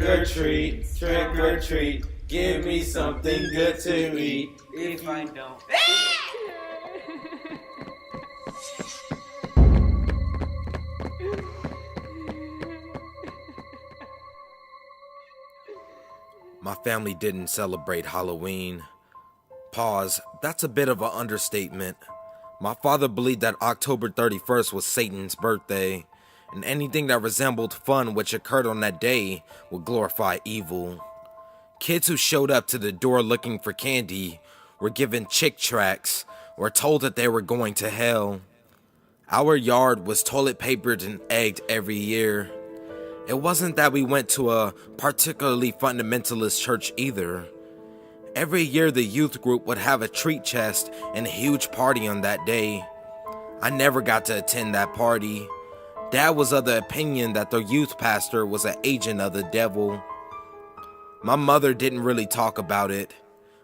trick or treat, give me something good to eat. If I don't. My family didn't celebrate Halloween. Pause, that's a bit of an understatement. My father believed that October 31st was Satan's birthday, and anything that resembled fun which occurred on that day would glorify evil. Kids who showed up to the door looking for candy were given chick tracts or told that they were going to hell. Our yard was toilet papered and egged every year. It wasn't that we went to a particularly fundamentalist church either. Every year the youth group would have a treat chest and a huge party on that day. I never got to attend that party. Dad was of the opinion that the youth pastor was an agent of the devil. My mother didn't really talk about it.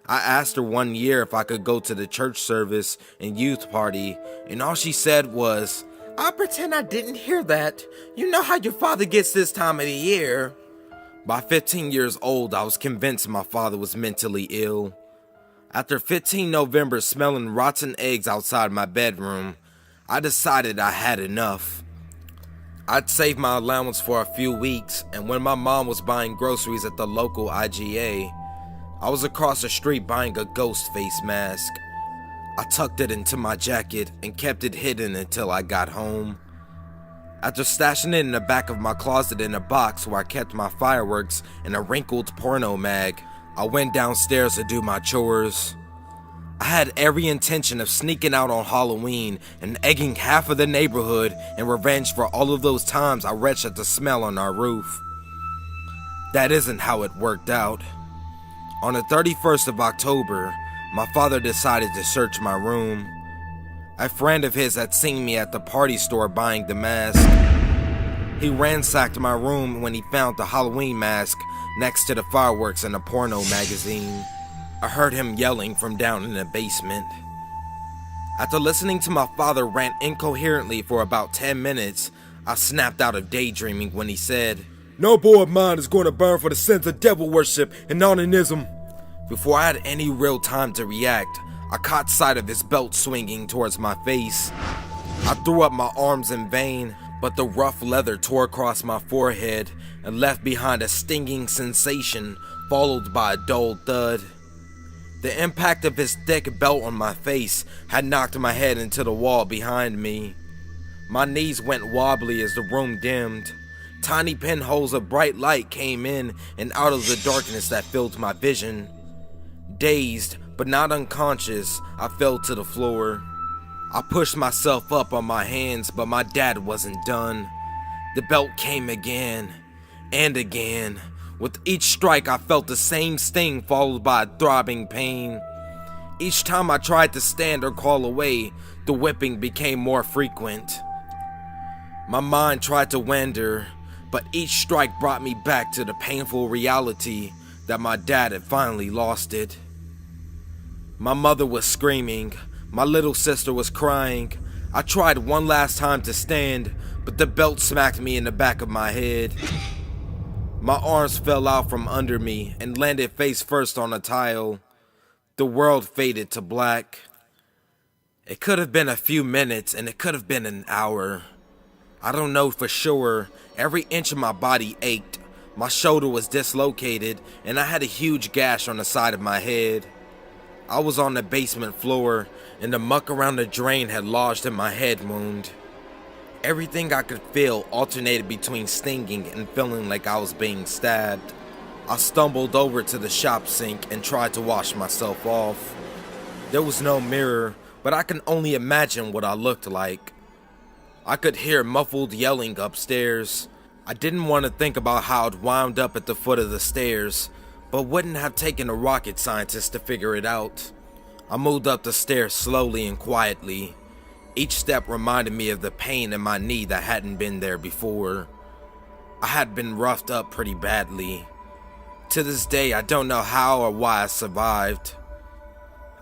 I asked her one year if I could go to the church service and youth party, and all she said was, "I'll pretend I didn't hear that. You know how your father gets this time of the year." By 15 years old, I was convinced my father was mentally ill. After 15 November smelling rotten eggs outside my bedroom, I decided I had enough. I'd saved my allowance for a few weeks, and when my mom was buying groceries at the local IGA, I was across the street buying a ghost face mask. I tucked it into my jacket and kept it hidden until I got home. After stashing it in the back of my closet in a box where I kept my fireworks and a wrinkled porno mag, I went downstairs to do my chores. I had every intention of sneaking out on Halloween and egging half of the neighborhood in revenge for all of those times I retched at the smell on our roof. That isn't how it worked out. On the 31st of October, my father decided to search my room. A friend of his had seen me at the party store buying the mask. He ransacked my room when he found the Halloween mask next to the fireworks in a porno magazine. I heard him yelling from down in the basement. After listening to my father rant incoherently for about 10 minutes, I snapped out of daydreaming when he said, "No boy of mine is going to burn for the sins of devil worship and onanism." Before I had any real time to react, I caught sight of his belt swinging towards my face. I threw up my arms in vain, but the rough leather tore across my forehead and left behind a stinging sensation followed by a dull thud. The impact of his thick belt on my face had knocked my head into the wall behind me. My knees went wobbly as the room dimmed. Tiny pinholes of bright light came in and out of the darkness that filled my vision. Dazed, but not unconscious, I fell to the floor. I pushed myself up on my hands, but my dad wasn't done. The belt came again and again. With each strike, I felt the same sting followed by a throbbing pain. Each time I tried to stand or crawl away, the whipping became more frequent. My mind tried to wander, but each strike brought me back to the painful reality that my dad had finally lost it. My mother was screaming. My little sister was crying. I tried one last time to stand, but the belt smacked me in the back of my head. My arms fell out from under me and landed face first on a tile. The world faded to black. It could have been a few minutes and it could have been an hour. I don't know for sure. Every inch of my body ached. My shoulder was dislocated and I had a huge gash on the side of my head. I was on the basement floor and the muck around the drain had lodged in my head wound. Everything I could feel alternated between stinging and feeling like I was being stabbed. I stumbled over to the shop sink and tried to wash myself off. There was no mirror, but I can only imagine what I looked like. I could hear muffled yelling upstairs. I didn't want to think about how I'd wound up at the foot of the stairs, but wouldn't have taken a rocket scientist to figure it out. I moved up the stairs slowly and quietly. Each step reminded me of the pain in my knee that hadn't been there before. I had been roughed up pretty badly. To this day, I don't know how or why I survived.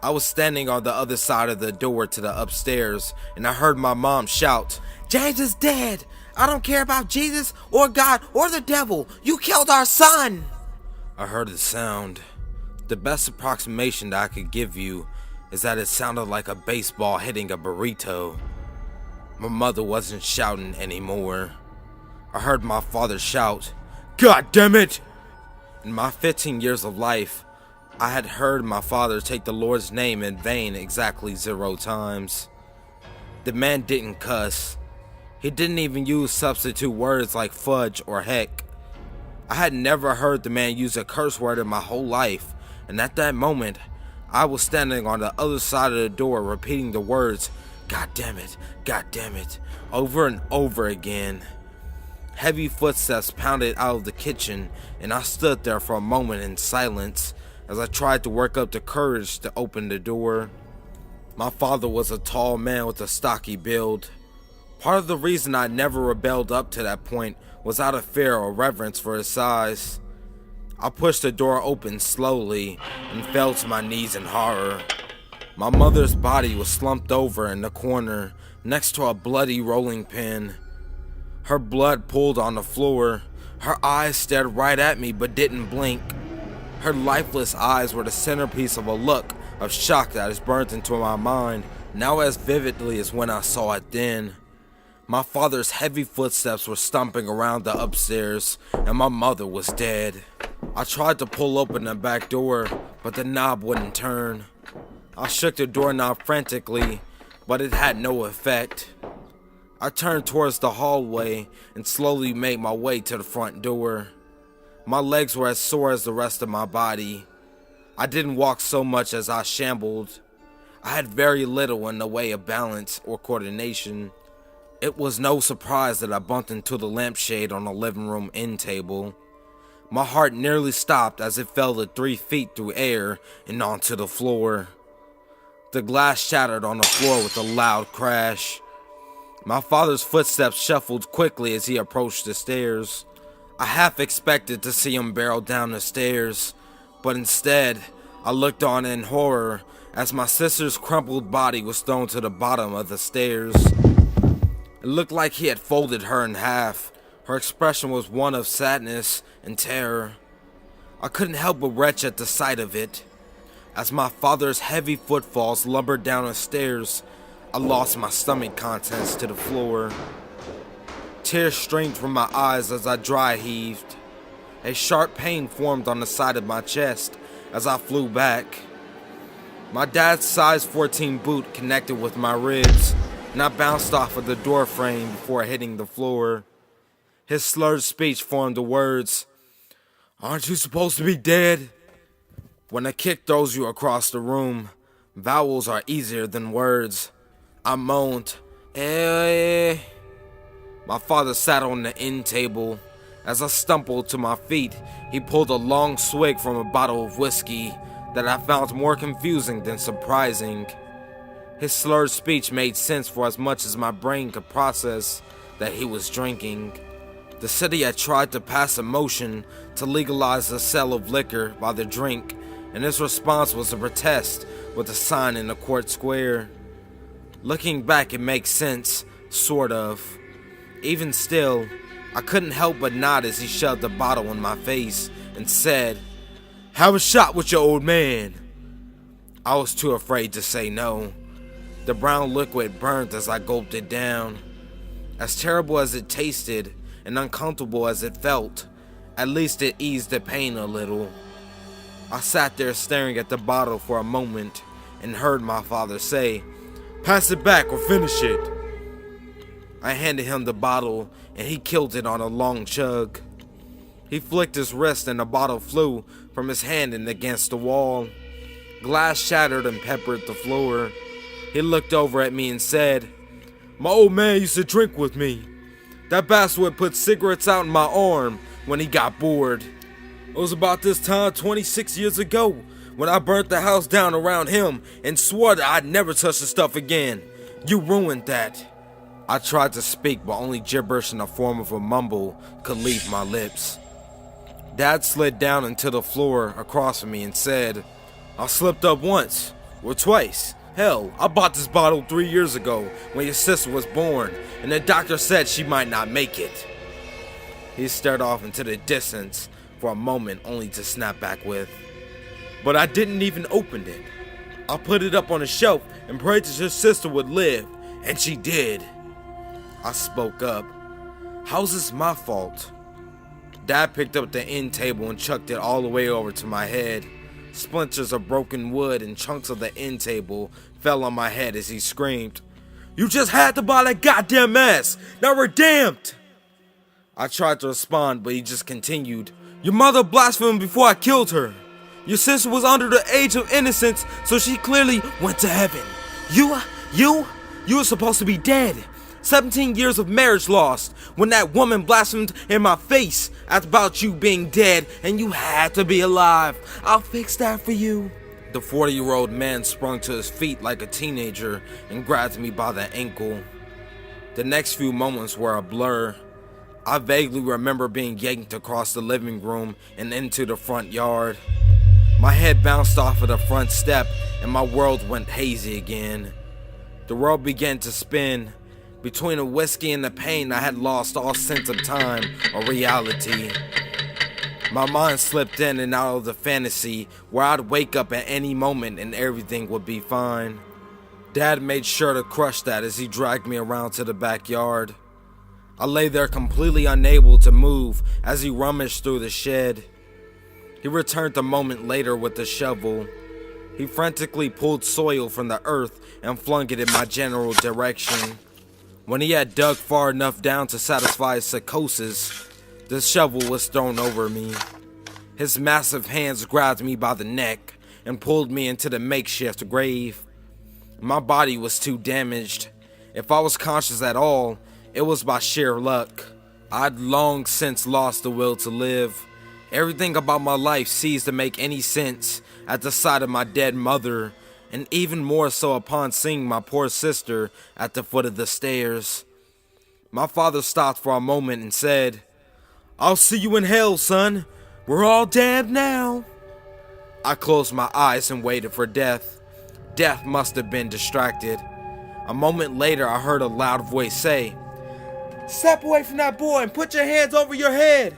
I was standing on the other side of the door to the upstairs, and I heard my mom shout, "James is dead! I don't care about Jesus or God or the devil! You killed our son!" I heard the sound. The best approximation that I could give you is that it sounded like a baseball hitting a burrito. My mother wasn't shouting anymore. I heard my father shout, "God damn it!" In my 15 years of life, I had heard my father take the Lord's name in vain exactly 0 times. The man didn't cuss. He didn't even use substitute words like fudge or heck. I had never heard the man use a curse word in my whole life, and at that moment, I was standing on the other side of the door repeating the words, God damn it," over and over again. Heavy footsteps pounded out of the kitchen, and I stood there for a moment in silence as I tried to work up the courage to open the door. My father was a tall man with a stocky build. Part of the reason I never rebelled up to that point was out of fear or reverence for his size. I pushed the door open slowly and fell to my knees in horror. My mother's body was slumped over in the corner next to a bloody rolling pin. Her blood pooled on the floor. Her eyes stared right at me but didn't blink. Her lifeless eyes were the centerpiece of a look of shock that is burnt into my mind now as vividly as when I saw it then. My father's heavy footsteps were stomping around the upstairs, and my mother was dead. I tried to pull open the back door, but the knob wouldn't turn. I shook the doorknob frantically, but it had no effect. I turned towards the hallway and slowly made my way to the front door. My legs were as sore as the rest of my body. I didn't walk so much as I shambled. I had very little in the way of balance or coordination. It was no surprise that I bumped into the lampshade on the living room end table. My heart nearly stopped as it fell to 3 feet through air and onto the floor. The glass shattered on the floor with a loud crash. My father's footsteps shuffled quickly as he approached the stairs. I half expected to see him barrel down the stairs, but instead, I looked on in horror as my sister's crumpled body was thrown to the bottom of the stairs. It looked like he had folded her in half. Her expression was one of sadness and terror. I couldn't help but retch at the sight of it. As my father's heavy footfalls lumbered down the stairs, I lost my stomach contents to the floor. Tears streamed from my eyes as I dry heaved. A sharp pain formed on the side of my chest as I flew back. My dad's size 14 boot connected with my ribs, and I bounced off of the door frame before hitting the floor. His slurred speech formed the words, "Aren't you supposed to be dead?" When a kick throws you across the room, vowels are easier than words. I moaned, "Eh." My father sat on the end table. As I stumbled to my feet, he pulled a long swig from a bottle of whiskey that I found more confusing than surprising. His slurred speech made sense for as much as my brain could process that he was drinking. The city had tried to pass a motion to legalize the sale of liquor by the drink, and his response was to protest with a sign in the court square. Looking back, it makes sense, sort of. Even still, I couldn't help but nod as he shoved the bottle in my face and said, "Have a shot with your old man." I was too afraid to say no. The brown liquid burned as I gulped it down. As terrible as it tasted and uncomfortable as it felt, at least it eased the pain a little. I sat there staring at the bottle for a moment and heard my father say, "Pass it back or finish it." I handed him the bottle and he killed it on a long chug. He flicked his wrist and the bottle flew from his hand and against the wall. Glass shattered and peppered the floor. He looked over at me and said, "My old man used to drink with me. That bastard would put cigarettes out in my arm when he got bored. It was about this time 26 years ago when I burnt the house down around him and swore that I'd never touch the stuff again. You ruined that." I tried to speak, but only gibberish in the form of a mumble could leave my lips. Dad slid down into the floor across from me and said, "I slipped up once. Well, twice. Hell, I bought this bottle 3 years ago when your sister was born, and the doctor said she might not make it. He stared off into the distance for a moment only to snap back with, but I didn't even open it. I put it up on a shelf and prayed that your sister would live, and she did. I spoke up. How's this my fault? Dad picked up the end table and chucked it all the way over to my head. Splinters of broken wood and chunks of the end table fell on my head as he screamed, "You just had to buy that goddamn mess! Now we're damned!" I tried to respond, but he just continued, "Your mother blasphemed before I killed her. Your sister was under the age of innocence, so she clearly went to heaven. You were supposed to be dead. 17 years of marriage lost when that woman blasphemed in my face about you being dead and you had to be alive. I'll fix that for you." The 40-year-old man sprung to his feet like a teenager and grabbed me by the ankle. The next few moments were a blur. I vaguely remember being yanked across the living room and into the front yard. My head bounced off of the front step and my world went hazy again. The world began to spin. Between the whiskey and the pain, I had lost all sense of time or reality. My mind slipped in and out of the fantasy where I'd wake up at any moment and everything would be fine. Dad made sure to crush that as he dragged me around to the backyard. I lay there completely unable to move as he rummaged through the shed. He returned a moment later with a shovel. He frantically pulled soil from the earth and flung it in my general direction. When he had dug far enough down to satisfy his psychosis, the shovel was thrown over me. His massive hands grabbed me by the neck and pulled me into the makeshift grave. My body was too damaged. If I was conscious at all, it was by sheer luck. I'd long since lost the will to live. Everything about my life ceased to make any sense at the sight of my dead mother, and even more so upon seeing my poor sister at the foot of the stairs. My father stopped for a moment and said, "I'll see you in hell, son. We're all damned now." I closed my eyes and waited for death. Death must have been distracted. A moment later, I heard a loud voice say, "Step away from that boy and put your hands over your head."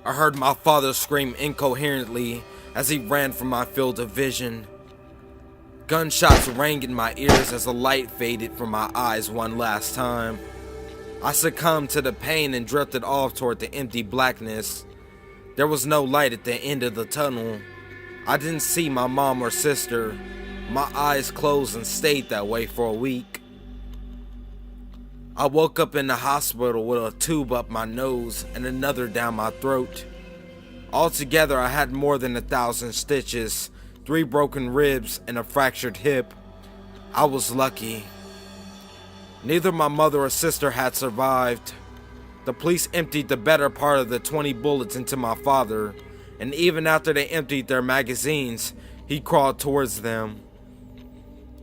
I heard my father scream incoherently as he ran from my field of vision. Gunshots rang in my ears as the light faded from my eyes one last time. I succumbed to the pain and drifted off toward the empty blackness. There was no light at the end of the tunnel. I didn't see my mom or sister. My eyes closed and stayed that way for a week. I woke up in the hospital with a tube up my nose and another down my throat. Altogether, I had more than 1,000 stitches, 3 broken ribs, and a fractured hip. I was lucky. Neither my mother or sister had survived. The police emptied the better part of the 20 bullets into my father, and even after they emptied their magazines, he crawled towards them.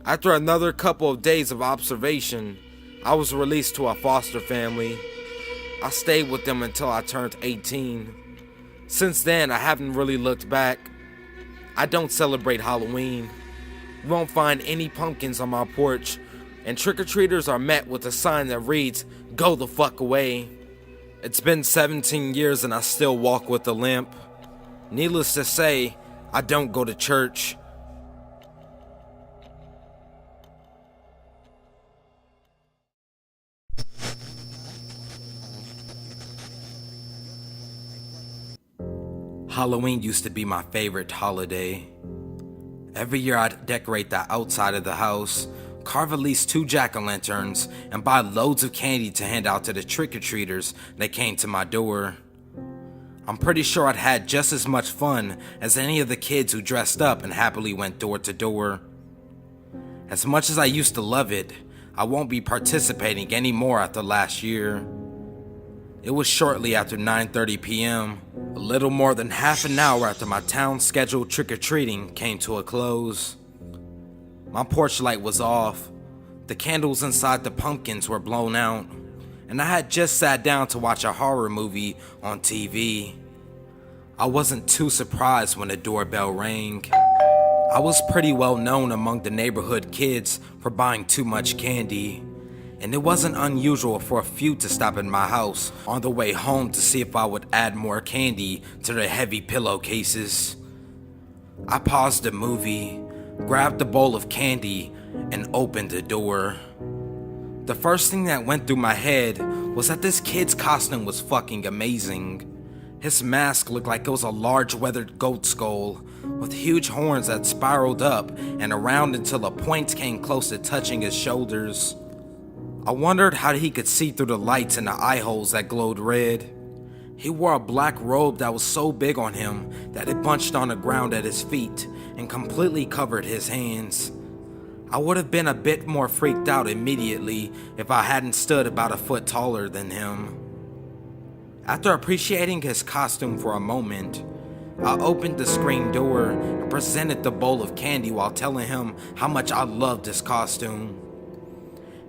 After another couple of days of observation, I was released to a foster family. I stayed with them until I turned 18. Since then, I haven't really looked back. I don't celebrate Halloween. You won't find any pumpkins on my porch, and trick-or-treaters are met with a sign that reads, "Go the fuck away." It's been 17 years and I still walk with a limp. Needless to say, I don't go to church. Halloween used to be my favorite holiday. Every year I'd decorate the outside of the house, carve at least 2 jack-o'-lanterns, and buy loads of candy to hand out to the trick-or-treaters that came to my door. I'm pretty sure I'd had just as much fun as any of the kids who dressed up and happily went door to door. As much as I used to love it, I won't be participating anymore after last year. It was shortly after 9:30 p.m., a little more than half an hour after my town scheduled trick-or-treating came to a close. My porch light was off, the candles inside the pumpkins were blown out, and I had just sat down to watch a horror movie on TV. I wasn't too surprised when the doorbell rang. I was pretty well known among the neighborhood kids for buying too much candy, and it wasn't unusual for a few to stop at my house on the way home to see if I would add more candy to their heavy pillowcases. I paused the movie, grabbed a bowl of candy, and opened the door. The first thing that went through my head was that this kid's costume was fucking amazing. His mask looked like it was a large weathered goat skull with huge horns that spiraled up and around until a point came close to touching his shoulders. I wondered how he could see through the lights in the eye holes that glowed red. He wore a black robe that was so big on him that it bunched on the ground at his feet and completely covered his hands. I would have been a bit more freaked out immediately if I hadn't stood about a foot taller than him. After appreciating his costume for a moment, I opened the screen door and presented the bowl of candy while telling him how much I loved his costume.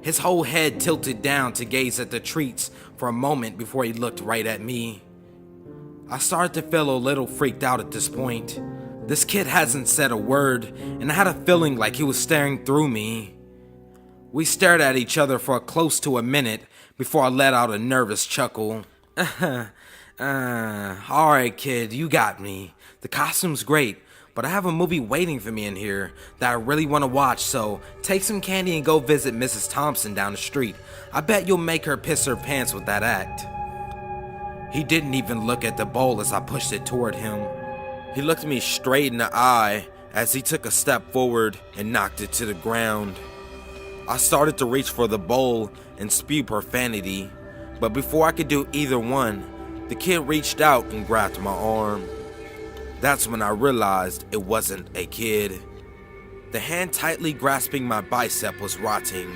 His whole head tilted down to gaze at the treats for a moment before he looked right at me. I started to feel a little freaked out at this point. This kid hasn't said a word, and I had a feeling like he was staring through me. We stared at each other for close to a minute before I let out a nervous chuckle. Alright kid, you got me. The costume's great, but I have a movie waiting for me in here that I really want to watch, so take some candy and go visit Mrs. Thompson down the street. I bet you'll make her piss her pants with that act. He didn't even look at the bowl as I pushed it toward him. He looked me straight in the eye as he took a step forward and knocked it to the ground. I started to reach for the bowl and spew profanity, but before I could do either one, the kid reached out and grabbed my arm. That's when I realized it wasn't a kid. The hand tightly grasping my bicep was rotting.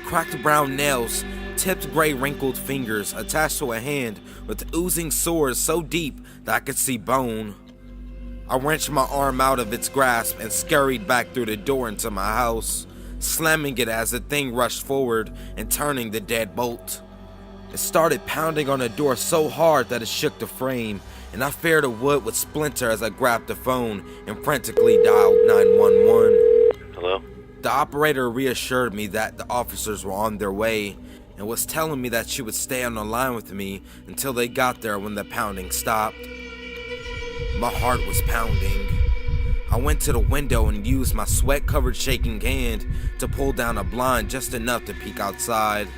Cracked brown nails, tipped gray wrinkled fingers attached to a hand with oozing sores so deep that I could see bone. I wrenched my arm out of its grasp and scurried back through the door into my house, slamming it as the thing rushed forward and turning the dead bolt. It started pounding on the door so hard that it shook the frame, and I feared the wood would splinter as I grabbed the phone and frantically dialed 911. Hello? The operator reassured me that the officers were on their way and was telling me that she would stay on the line with me until they got there when the pounding stopped. My heart was pounding. I went to the window and used my sweat-covered shaking hand to pull down a blind just enough to peek outside.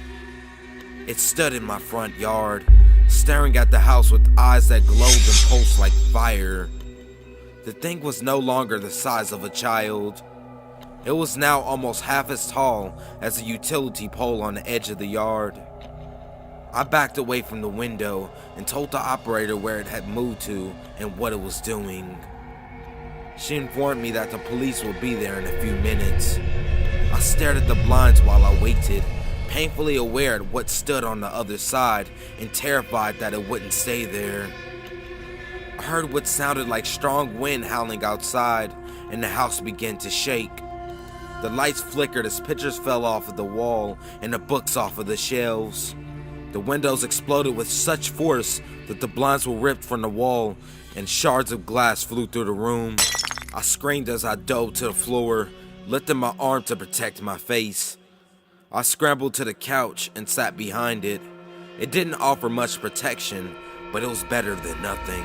It stood in my front yard, staring at the house with eyes that glowed and pulsed like fire. The thing was no longer the size of a child. It was now almost half as tall as a utility pole on the edge of the yard. I backed away from the window and told the operator where it had moved to and what it was doing. She informed me that the police would be there in a few minutes. I stared at the blinds while I waited, painfully aware of what stood on the other side and terrified that it wouldn't stay there. I heard what sounded like strong wind howling outside, and the house began to shake. The lights flickered as pictures fell off of the wall and the books off of the shelves. The windows exploded with such force that the blinds were ripped from the wall and shards of glass flew through the room. I screamed as I dove to the floor, lifting my arm to protect my face. I scrambled to the couch and sat behind it. It didn't offer much protection, but it was better than nothing.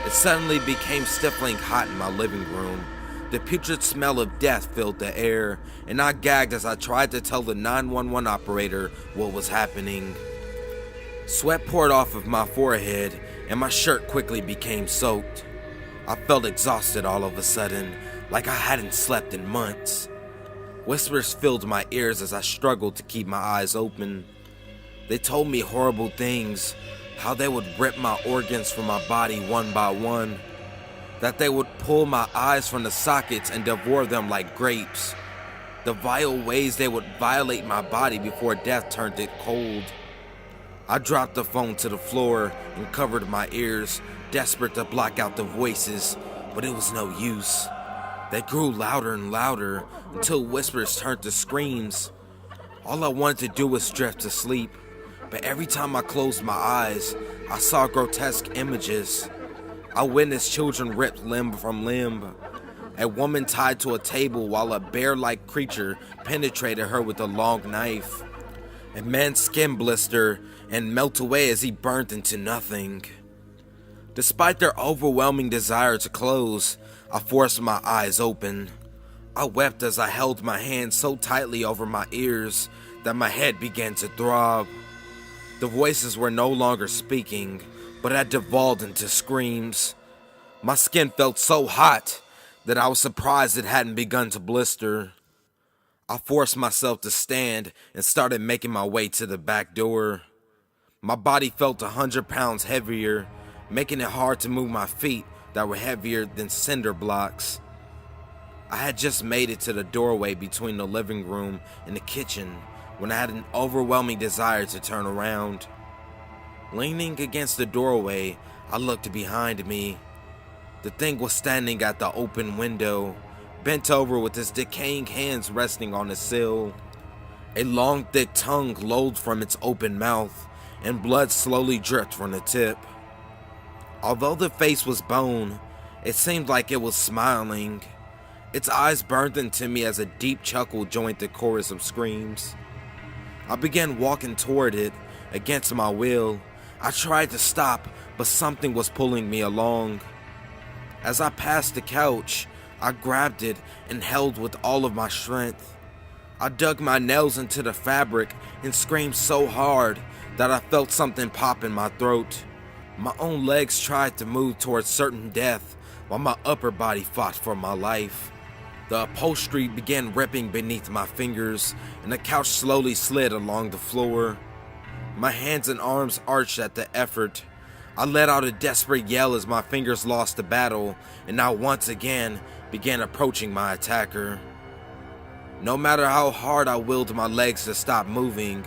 It suddenly became stifling hot in my living room. The putrid smell of death filled the air, and I gagged as I tried to tell the 911 operator what was happening. Sweat poured off of my forehead, and my shirt quickly became soaked. I felt exhausted all of a sudden, like I hadn't slept in months. Whispers filled my ears as I struggled to keep my eyes open. They told me horrible things, how they would rip my organs from my body one by one, that they would pull my eyes from the sockets and devour them like grapes, the vile ways they would violate my body before death turned it cold. I dropped the phone to the floor and covered my ears, desperate to block out the voices, but it was no use. They grew louder and louder until whispers turned to screams. All I wanted to do was drift to sleep, but every time I closed my eyes, I saw grotesque images. I witnessed children ripped limb from limb, a woman tied to a table while a bear-like creature penetrated her with a long knife. A man's skin blistered and melt away as he burnt into nothing. Despite their overwhelming desire to close, I forced my eyes open. I wept as I held my hand so tightly over my ears that my head began to throb. The voices were no longer speaking, but had devolved into screams. My skin felt so hot that I was surprised it hadn't begun to blister. I forced myself to stand and started making my way to the back door. My body felt 100 pounds heavier, making it hard to move my feet that were heavier than cinder blocks. I had just made it to the doorway between the living room and the kitchen when I had an overwhelming desire to turn around. Leaning against the doorway, I looked behind me. The thing was standing at the open window, bent over with its decaying hands resting on the sill. A long, thick tongue lolled from its open mouth, and blood slowly dripped from the tip. Although the face was bone, it seemed like it was smiling. Its eyes burned into me as a deep chuckle joined the chorus of screams. I began walking toward it, against my will. I tried to stop, but something was pulling me along. As I passed the couch, I grabbed it and held with all of my strength. I dug my nails into the fabric and screamed so hard that I felt something pop in my throat. My own legs tried to move towards certain death while my upper body fought for my life. The upholstery began ripping beneath my fingers and the couch slowly slid along the floor. My hands and arms arched at the effort. I let out a desperate yell as my fingers lost the battle and now once again began approaching my attacker. No matter how hard I willed my legs to stop moving,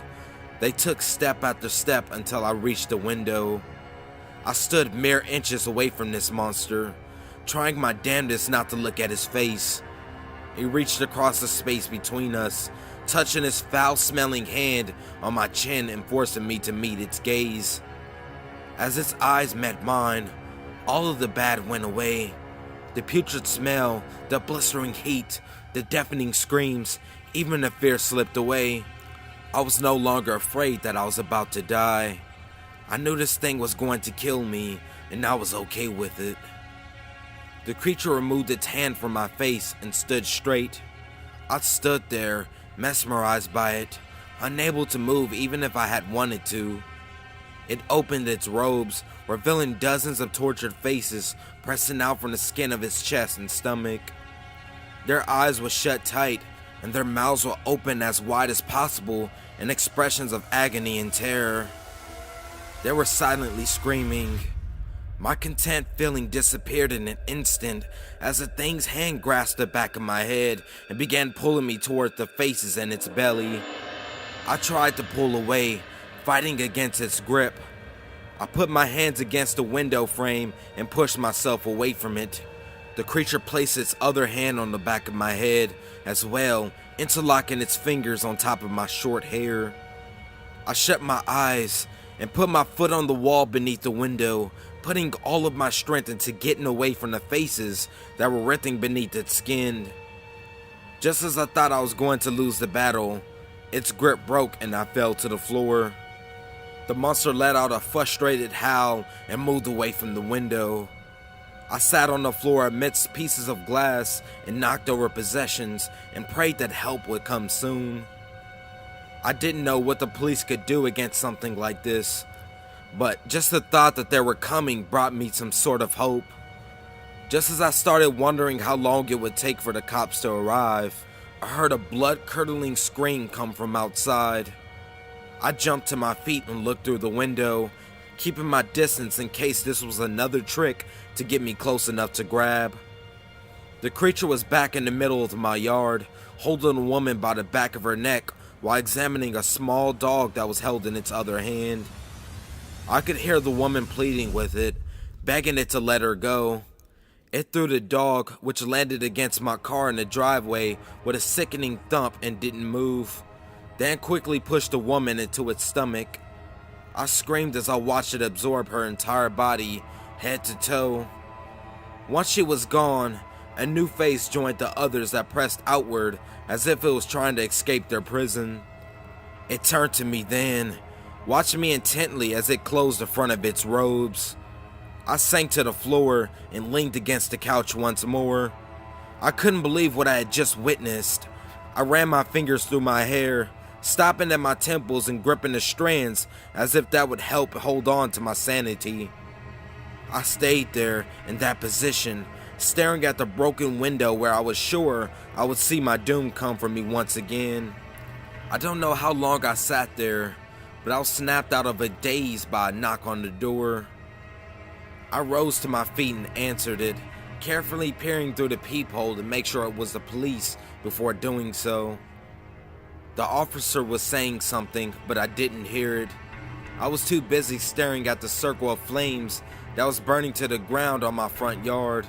they took step after step until I reached the window. I stood mere inches away from this monster, trying my damnedest not to look at his face. He reached across the space between us, touching his foul-smelling hand on my chin and forcing me to meet its gaze. As its eyes met mine, all of the bad went away. The putrid smell, the blistering heat, the deafening screams, even the fear slipped away. I was no longer afraid that I was about to die. I knew this thing was going to kill me, and I was okay with it. The creature removed its hand from my face and stood straight. I stood there, mesmerized by it, unable to move even if I had wanted to. It opened its robes, revealing dozens of tortured faces pressing out from the skin of its chest and stomach. Their eyes were shut tight, and their mouths were open as wide as possible in expressions of agony and terror. They were silently screaming. My content feeling disappeared in an instant as the thing's hand grasped the back of my head and began pulling me toward the faces in its belly. I tried to pull away, fighting against its grip. I put my hands against the window frame and pushed myself away from it. The creature placed its other hand on the back of my head as well, interlocking its fingers on top of my short hair. I shut my eyes and put my foot on the wall beneath the window, putting all of my strength into getting away from the faces that were writhing beneath its skin. Just as I thought I was going to lose the battle, its grip broke and I fell to the floor. The monster let out a frustrated howl and moved away from the window. I sat on the floor amidst pieces of glass and knocked over possessions and prayed that help would come soon. I didn't know what the police could do against something like this, but just the thought that they were coming brought me some sort of hope. Just as I started wondering how long it would take for the cops to arrive, I heard a blood-curdling scream come from outside. I jumped to my feet and looked through the window, keeping my distance in case this was another trick to get me close enough to grab. The creature was back in the middle of my yard, holding a woman by the back of her neck while examining a small dog that was held in its other hand. I could hear the woman pleading with it, begging it to let her go. It threw the dog, which landed against my car in the driveway with a sickening thump and didn't move, then quickly pushed the woman into its stomach. I screamed as I watched it absorb her entire body, head to toe. Once she was gone, A new face joined the others that pressed outward as if it was trying to escape their prison. It turned to me then, watching me intently as it closed the front of its robes. I sank to the floor and leaned against the couch once more. I couldn't believe what I had just witnessed. I ran my fingers through my hair, stopping at my temples and gripping the strands as if that would help hold on to my sanity. I stayed there in that position, staring at the broken window where I was sure I would see my doom come for me once again. I don't know how long I sat there, but I was snapped out of a daze by a knock on the door. I rose to my feet and answered it, carefully peering through the peephole to make sure it was the police before doing so. The officer was saying something, but I didn't hear it. I was too busy staring at the circle of flames that was burning to the ground on my front yard,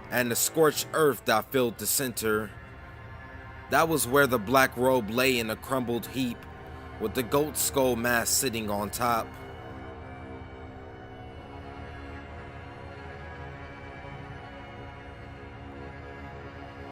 and the scorched earth that filled the center. That was where the black robe lay in a crumbled heap, with the goat skull mask sitting on top.